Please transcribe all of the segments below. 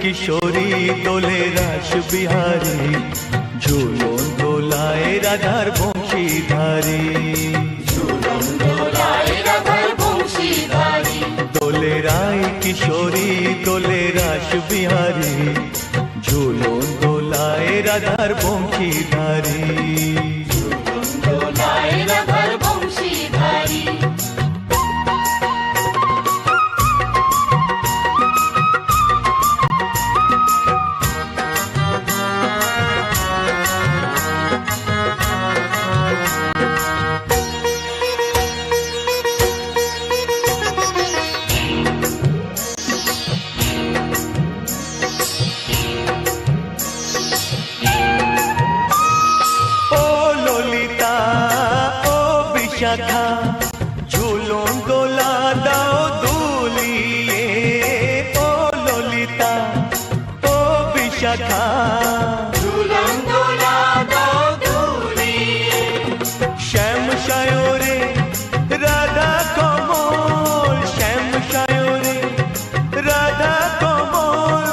কিশোরী দোলে রাস বিহারী, ঝুলন দোলায় রাধার বংশীধারী। দোলে রায় কিশোরী দোলে রাস বিহারী, ঝুলন দোলায় রাধার বংশীধারী। শাখা ঝুলন দোলা দাও দুলিয়ে, ও ললিতা ও বিশাখা ঝুলন দোলা দাও দুলিয়ে। শ্যাম সায়রে রাধা কমল, শ্যাম সায়রে রাধা কমল,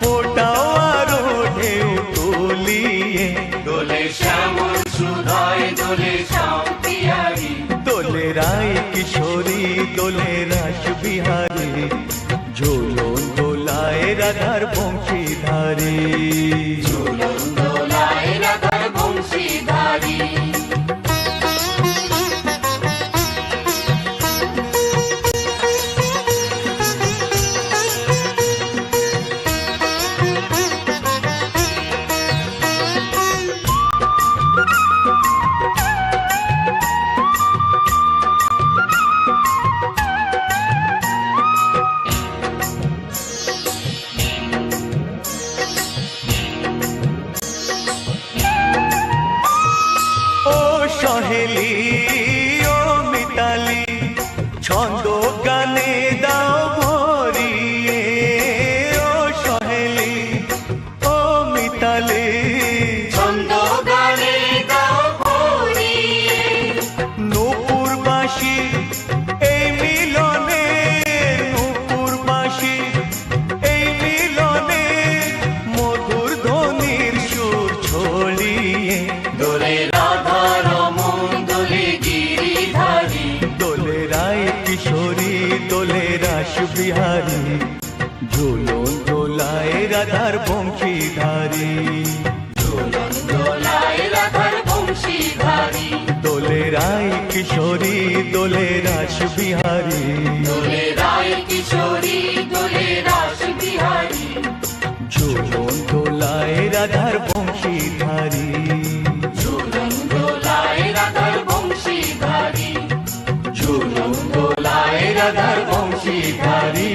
ফোটাও আরো ঢেউ তুলিয়ে। দোলে শ্যামল সুধায় দোলে শ্যাম পিয়ারি, দোলে রায় কিশোরী দোলে রাস বিহারী, ঝুলন দোলায় রাধার বংশীধারী। ঝুলন দোলায় রাধার বংশীধারী। সহেলি ও মিতালি ছন্দ গানে দাও ভরিয়ে, ও সহেলি ও মিতালি ছন্দ গানে দাও ভরিয়ে। নূপুর বাঁশি এই মিলনে, নূপুর বাঁশি এই মিলনে, মধুর ধ্বনির সুর ছড়িয়ে। দোলে রাধা রমন দোলে গিরিধারী, দোলে রায় কিশোরী দোলে রাস বিহারী, ঝুলন দোলায় রাধার বংশীধারী। ঝুলন দোলায় রাধার বংশীধারী। দোলে রায় কিশোরী দোলে রাস বিহারী, দোলে রায় কিশোরী দোলে রাস বিহারী, ঝুলন দোলায় রাধার বংশীধারী। ঝুলন দোলায় রাধার বংশীধারী, ঝুলন দোলায় রাধার বংশীধারী,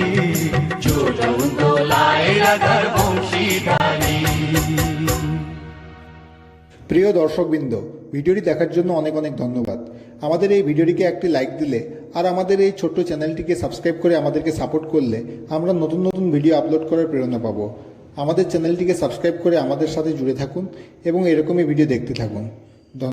ঝুলন দোলায় রাধার বংশীধারী। প্রিয় দর্শকবৃন্দ, ভিডিওটি দেখার জন্য অনেক অনেক ধন্যবাদ। আমাদের এই ভিডিওটিকে একটি লাইক দিলে আর আমাদের এই ছোট্ট চ্যানেলটিকে সাবস্ক্রাইব করে আমাদেরকে সাপোর্ট করলে আমরা নতুন নতুন ভিডিও আপলোড করার প্রেরণা পাবো। আমাদের চ্যানেলটিকে সাবস্ক্রাইব করে আমাদের সাথে জুড়ে থাকুন এবং এরকমই ভিডিও দেখতে থাকুন।